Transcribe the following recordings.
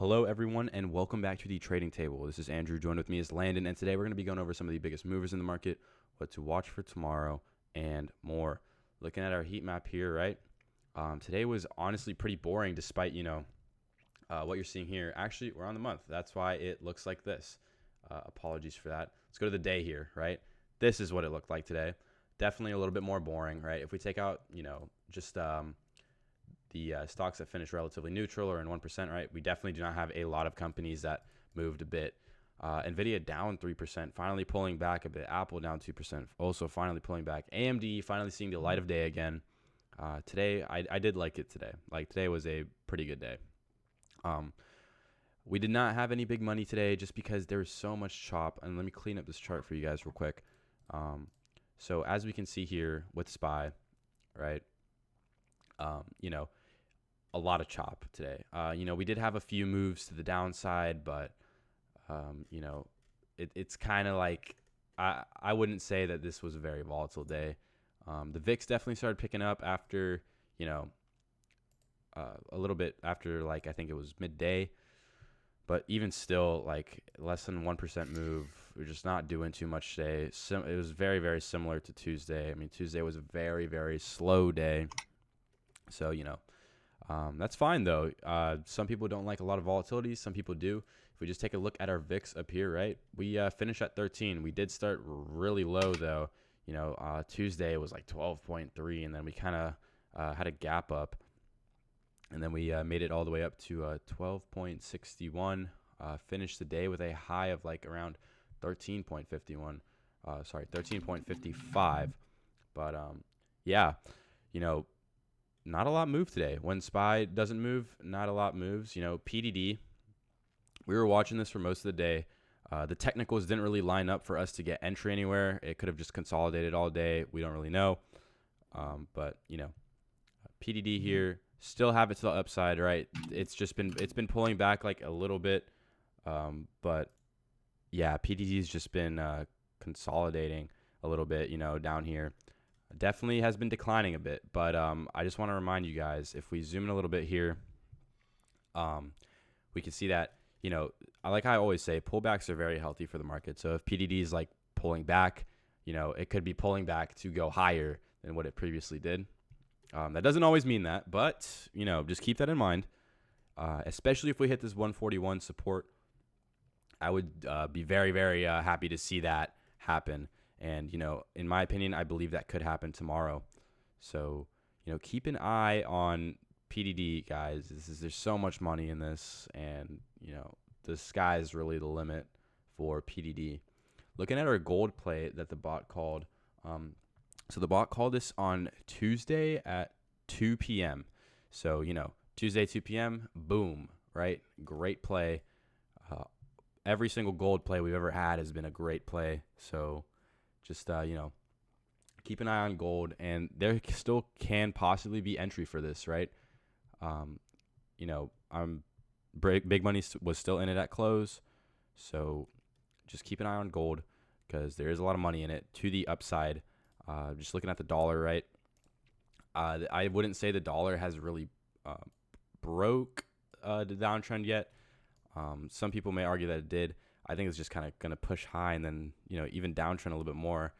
Hello, everyone, and welcome back to the Trading Table. This is Andrew. Joined with me is Landon, and today we're going to be going over some of the biggest movers in the market, what to watch for tomorrow, and more. Looking at our heat map here, right? Today was honestly pretty boring, despite what you're seeing here. Actually, we're on the month. That's why it looks like this. Apologies for that. Let's go to the day here, right? This is what it looked like today. Definitely a little bit more boring, right? If we take out, just the stocks that finished relatively neutral or in 1%, right? We definitely do not have a lot of companies that moved a bit. NVIDIA down 3%, finally pulling back a bit. Apple down 2%, also finally pulling back. AMD finally seeing the light of day again. Today, I did like it today. Like, today was a pretty good day. We did not have any big money today just because there was so much chop. And let me clean up this chart for you guys real quick. So as we can see here with SPY, right? A lot of chop today. We did have a few moves to the downside, but it's kind of like I wouldn't say that this was a very volatile day. The VIX definitely started picking up after a little bit after, like, I think it was midday, but even still, like, less than 1% move. We're just not doing too much today. So it was very, very similar to Tuesday. I mean, Tuesday was a very, very slow day. So, that's fine, though. Some people don't like a lot of volatility. Some people do. If we just take a look at our VIX up here, right, we finished at 13. We did start really low, though. Tuesday was like 12.3, and then we kind of had a gap up. And then we made it all the way up to 12.61. Finished the day with a high of like around 13.51. 13.55. But, not a lot moved today. When SPY doesn't move, not a lot moves. PDD, we were watching this for most of the day. The technicals didn't really line up for us to get entry anywhere. It could have just consolidated all day. We don't really know. But PDD here, still have it to the upside, right? It's been pulling back like a little bit. But yeah, PDD's just been consolidating a little bit, down here. Definitely has been declining a bit, but I just want to remind you guys, if we zoom in a little bit here, we can see that, like I always say, pullbacks are very healthy for the market. So if PDD is like pulling back, it could be pulling back to go higher than what it previously did. That doesn't always mean that, but, just keep that in mind, especially if we hit this 141 support. I would be very, very happy to see that happen. And, in my opinion, I believe that could happen tomorrow. So, keep an eye on PDD, guys. There's so much money in this, and, the sky is really the limit for PDD. Looking at our gold play that the bot called. So the bot called this on Tuesday at 2 p.m. So, Tuesday, 2 p.m., boom, right? Great play. Every single gold play we've ever had has been a great play. So, just, keep an eye on gold, and there still can possibly be entry for this, right? Big money was still in it at close, so just keep an eye on gold because there is a lot of money in it to the upside. Just looking at the dollar, right? I wouldn't say the dollar has really broke the downtrend yet. Some people may argue that it did. I think it's just kind of going to push high and then, even downtrend a little bit more.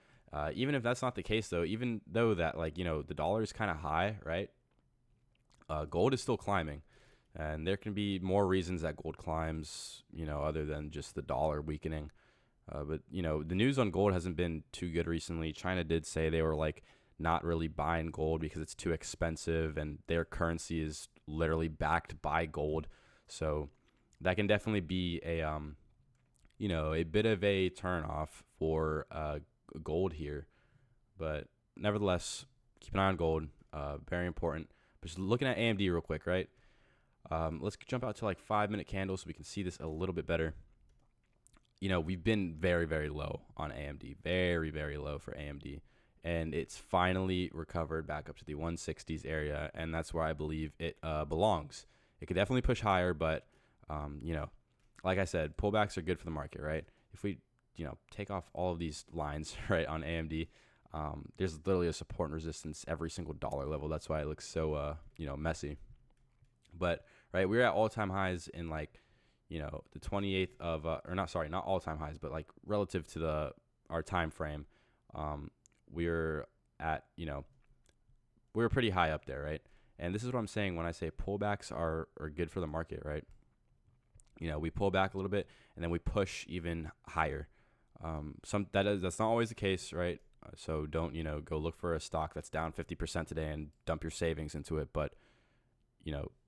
Even if that's not the case, though, even though that, the dollar is kind of high, right? Gold is still climbing. And there can be more reasons that gold climbs, other than just the dollar weakening. But, the news on gold hasn't been too good recently. China did say they were, not really buying gold because it's too expensive and their currency is literally backed by gold. So that can definitely be a bit of a turnoff for gold here. But nevertheless, keep an eye on gold. Very important. But just looking at AMD real quick, right? Let's jump out to 5-minute candles so we can see this a little bit better. We've been very, very low on AMD. Very, very low for AMD. And it's finally recovered back up to the 160s area. And that's where I believe it belongs. It could definitely push higher, but, like I said, pullbacks are good for the market, right? If we, take off all of these lines, right, on AMD, there's literally a support and resistance every single dollar level. That's why it looks so, messy. But, right, we're at all-time highs in, the 28th of or not, sorry, not all time highs, but like relative to the our time frame, um, we're at we're pretty high up there, right? And this is what I'm saying when I say pullbacks are good for the market, right? We pull back a little bit and then we push even higher. That's not always the case, right? So don't go look for a stock that's down 50% today and dump your savings into it. But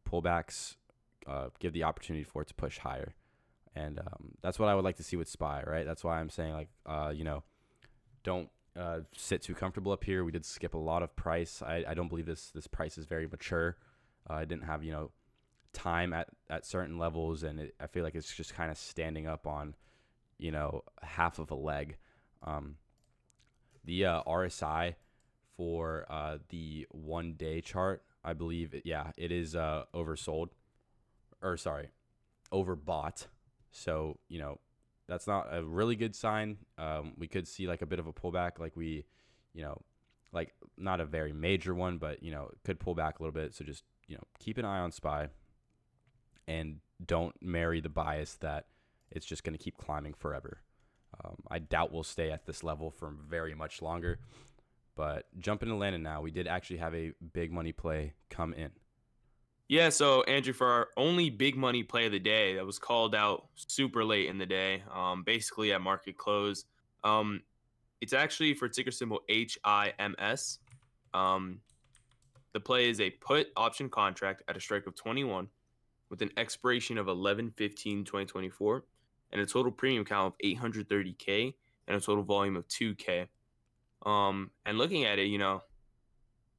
pullbacks give the opportunity for it to push higher, and that's what I would like to see with SPY, right? That's why I'm saying like don't sit too comfortable up here. We did skip a lot of price. I don't believe this price is very mature. I didn't have time at certain levels, and I feel like it's just kind of standing up on half of a leg. The RSI for the 1 day chart, I believe it is oversold, or sorry, overbought. So that's not a really good sign. We could see like a bit of a pullback, like like not a very major one, but it could pull back a little bit. So just keep an eye on SPY, and don't marry the bias that it's just going to keep climbing forever. I doubt we'll stay at this level for very much longer. But jumping to Landon now, we did actually have a big money play come in. Yeah, so Andrew, for our only big money play of the day that was called out super late in the day, basically at market close. Um, it's actually for ticker symbol HIMS. Um, the play is a put option contract at a strike of 21 with an expiration of 11/15/2024 and a total premium count of 830K and a total volume of 2K. And looking at it,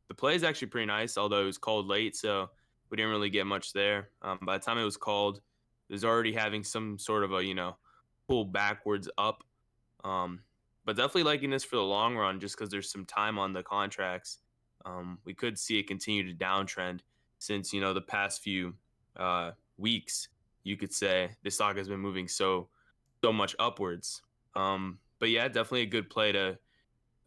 the play is actually pretty nice, although it was called late, so we didn't really get much there. By the time it was called, it was already having some sort of a, pull backwards up. Um, but definitely liking this for the long run just because there's some time on the contracts. We could see it continue to downtrend since, the past few weeks, you could say the stock has been moving so much upwards. But yeah, definitely a good play to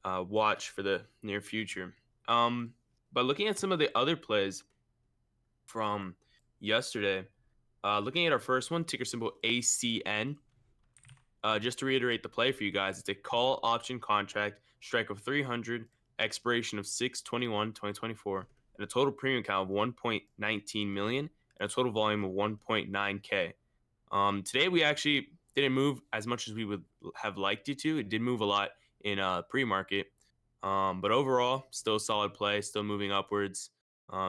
watch for the near future. Um, but looking at some of the other plays from yesterday, looking at our first one, ticker symbol ACN. Just to reiterate the play for you guys, it's a call option contract, strike of 300, expiration of 6/21/2024, and a total premium count of 1.19 million and a total volume of 1.9K. Today we actually didn't move as much as we would have liked it to. It did move a lot in pre-market, but overall, still a solid play, still moving upwards.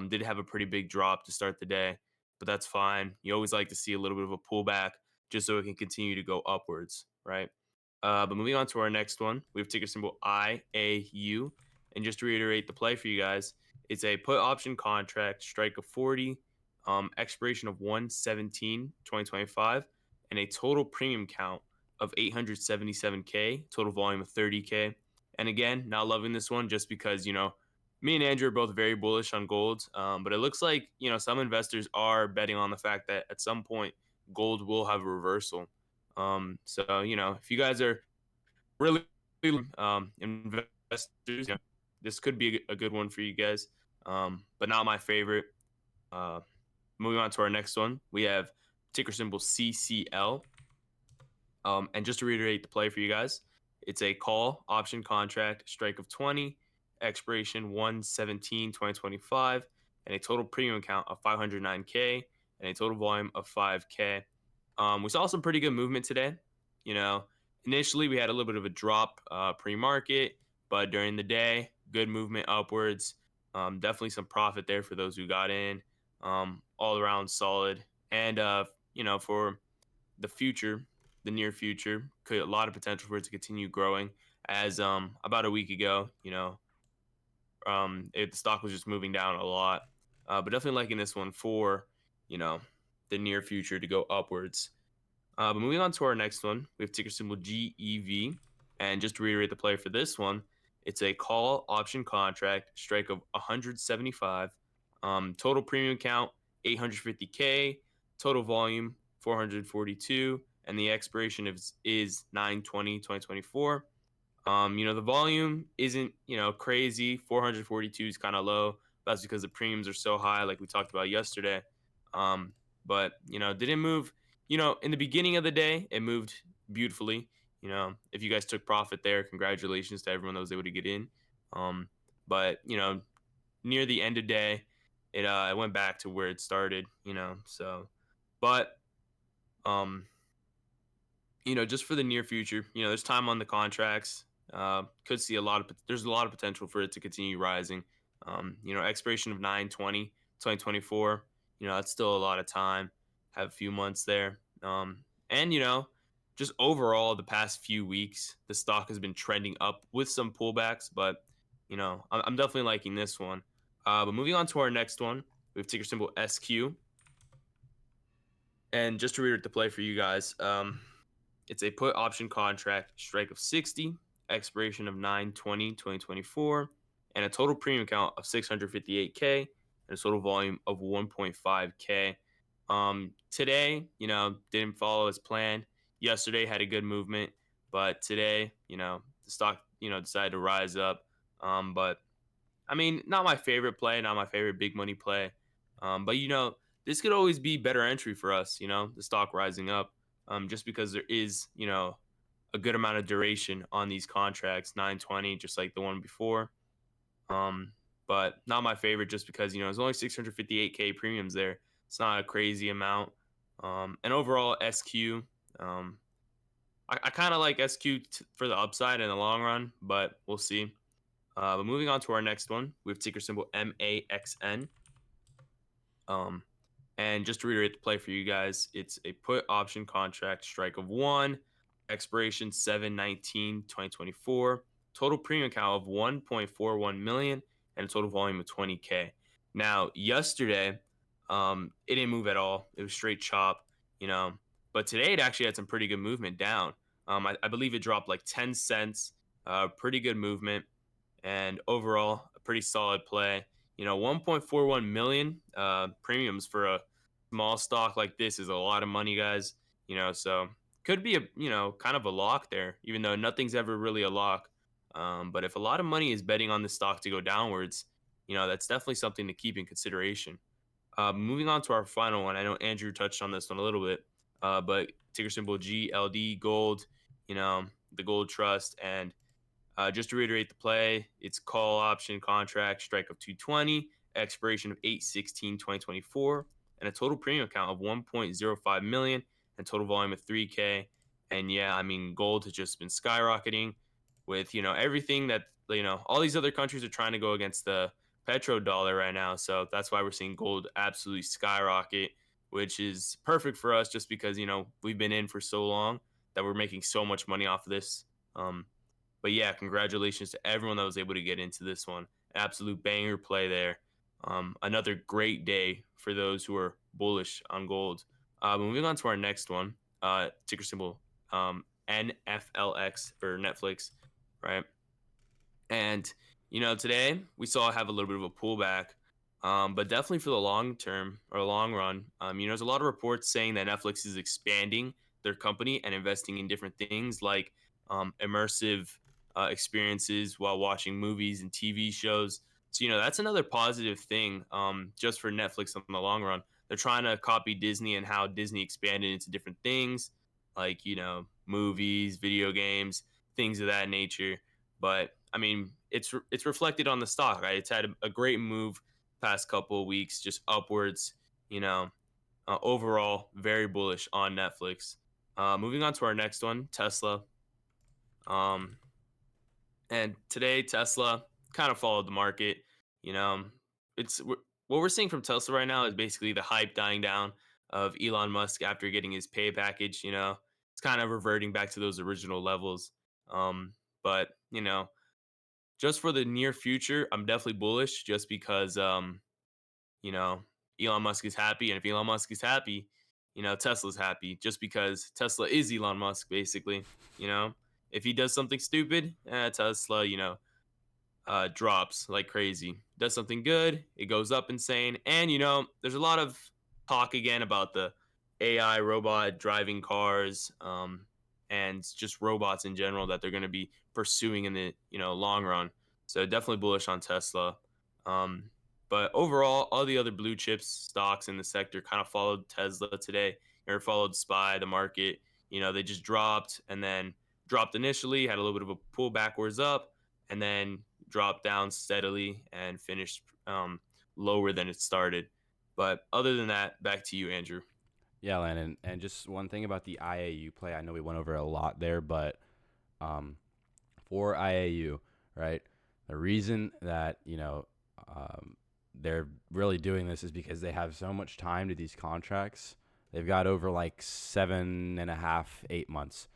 Did have a pretty big drop to start the day, but that's fine. You always like to see a little bit of a pullback just so it can continue to go upwards, right? But moving on to our next one, we have ticker symbol IAU. And just to reiterate the play for you guys, it's a put option contract, strike of 40, expiration of 1/17/2025, and a total premium count of 877K, total volume of 30K. And again, not loving this one just because, me and Andrew are both very bullish on gold. But it looks like, some investors are betting on the fact that at some point gold will have a reversal. So, if you guys are really investors, this could be a good one for you guys. But not my favorite. Uh, moving on to our next one, we have ticker symbol CCL. And just to reiterate the play for you guys, it's a call option contract, strike of 20, expiration 1/17/2025, and a total premium count of 509K and a total volume of 5K. We saw some pretty good movement today. Initially we had a little bit of a drop pre-market, but during the day, good movement upwards. Definitely some profit there for those who got in. All around solid. And, for the future, the near future, could a lot of potential for it to continue growing. As about a week ago, the stock was just moving down a lot, but definitely liking this one for the near future to go upwards. But moving on to our next one, we have ticker symbol GEV, and just to reiterate the play for this one, it's a call option contract, strike of 175, total premium count 850K, total volume 442, and the expiration is 9/20/2024. The volume isn't, crazy. 442 is kind of low. That's because the premiums are so high, like we talked about yesterday. But, didn't move in the beginning of the day, it moved beautifully. If you guys took profit there, congratulations to everyone that was able to get in. Um, but near the end of day, it went back to where it started. So, but um, just for the near future, there's time on the contracts. Could see there's a lot of potential for it to continue rising. Expiration of 9/20, 2024. That's still a lot of time. Have a few months there. And just overall, the past few weeks, the stock has been trending up with some pullbacks, but I'm definitely liking this one. But moving on to our next one, we have ticker symbol SQ. And just to read the play for you guys, it's a put option contract, strike of 60, expiration of 9/20/2024, and a total premium count of 658K and a total volume of 1.5K. Today, didn't follow as planned. Yesterday had a good movement, but today, the stock, decided to rise up. But I mean, not my favorite play, not my favorite big money play. But this could always be better entry for us, the stock rising up. Just because there is, a good amount of duration on these contracts, 9/20, just like the one before. Um, but not my favorite just because, there's only 658K premiums there. It's not a crazy amount. And overall, SQ, um, I kind of like SQ for the upside in the long run, but we'll see. But moving on to our next one, we have ticker symbol MAXN. Um, and just to reiterate the play for you guys, it's a put option contract, strike of 1, expiration 7/19/2024, total premium count of 1.41 million, and a total volume of 20K. Now, yesterday, it didn't move at all. It was straight chop, you know. But today it actually had some pretty good movement down. I believe it dropped like 10 cents. Pretty good movement, and overall a pretty solid play. 1.41 million premiums for a small stock like this is a lot of money, guys. So could be a kind of a lock there, even though nothing's ever really a lock. But if a lot of money is betting on the stock to go downwards, that's definitely something to keep in consideration. Moving on to our final one, I know Andrew touched on this one a little bit, but ticker symbol GLD Gold, the Gold Trust, and just to reiterate the play, it's call option contract, strike of 220, expiration of 8/16/2024, and a total premium count of 1.05 million and total volume of 3K. And yeah, I mean, gold has just been skyrocketing with, everything that, all these other countries are trying to go against the petrodollar right now. So that's why we're seeing gold absolutely skyrocket, which is perfect for us just because, we've been in for so long that we're making so much money off of this. But yeah, congratulations to everyone that was able to get into this one. Absolute banger play there. Another great day for those who are bullish on gold. Moving on to our next one, ticker symbol NFLX for Netflix, right? And today we saw have a little bit of a pullback, but definitely for the long term or long run, there's a lot of reports saying that Netflix is expanding their company and investing in different things like immersive experiences while watching movies and TV shows. So that's another positive thing, just for Netflix in the long run. They're trying to copy Disney and how Disney expanded into different things, like movies, video games, things of that nature. But I mean, it's reflected on the stock, right? It's had a great move past couple of weeks, just upwards. You know, Overall, very bullish on Netflix. Moving on to our next one, Tesla. Um, and today Tesla kind of followed the market. You know, it's what we're seeing from Tesla right now is basically the hype dying down of Elon Musk after getting his pay package. It's kind of reverting back to those original levels. But just for the near future, I'm definitely bullish just because you know, Elon Musk is happy, and if Elon Musk is happy, Tesla's happy just because Tesla is Elon Musk basically, you know. If he does something stupid, Tesla, drops like crazy. Does something good, it goes up insane. And there's a lot of talk again about the AI robot driving cars, and just robots in general that they're going to be pursuing in the long run. So definitely bullish on Tesla. But overall, all the other blue chips stocks in the sector kind of followed Tesla today. or followed SPY, the market. They just dropped and then dropped initially, had a little bit of a pull backwards up, and then dropped down steadily and finished lower than it started. But other than that, back to you, Andrew. Yeah, Landon. And just one thing about the IAU play, I know we went over a lot there, but um, for IAU, right? The reason that they're really doing this is because they have so much time to these contracts. They've got over like 7.5, 8 months.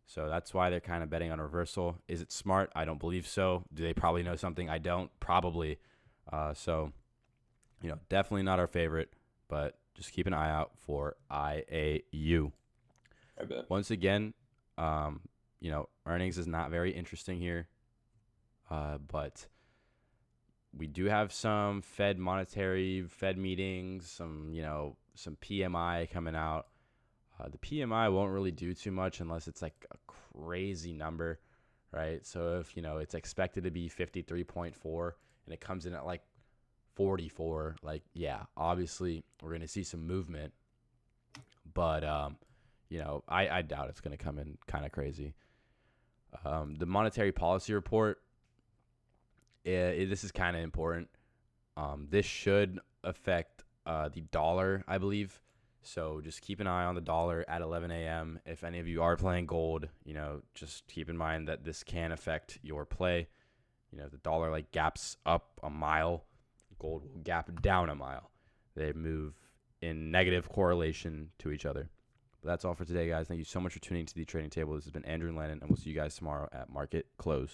So that's why they're kind of betting on reversal. Is it smart? I don't believe so. Do they probably know something? I don't. Probably. So, definitely not our favorite, but just keep an eye out for IAU. I bet. Once again, earnings is not very interesting here, but we do have some Fed meetings, some PMI coming out. The PMI won't really do too much unless it's like a crazy number, right? So if, it's expected to be 53.4 and it comes in at like 44, like, yeah, obviously we're going to see some movement, but, I doubt it's going to come in kind of crazy. The monetary policy report, this is kind of important. This should affect the dollar, I believe. So just keep an eye on the dollar at 11 a.m. If any of you are playing gold, just keep in mind that this can affect your play. The dollar like gaps up a mile, gold will gap down a mile. They move in negative correlation to each other. But that's all for today, guys. Thank you so much for tuning into the trading table. This has been Andrew and Landon, and we'll see you guys tomorrow at market close.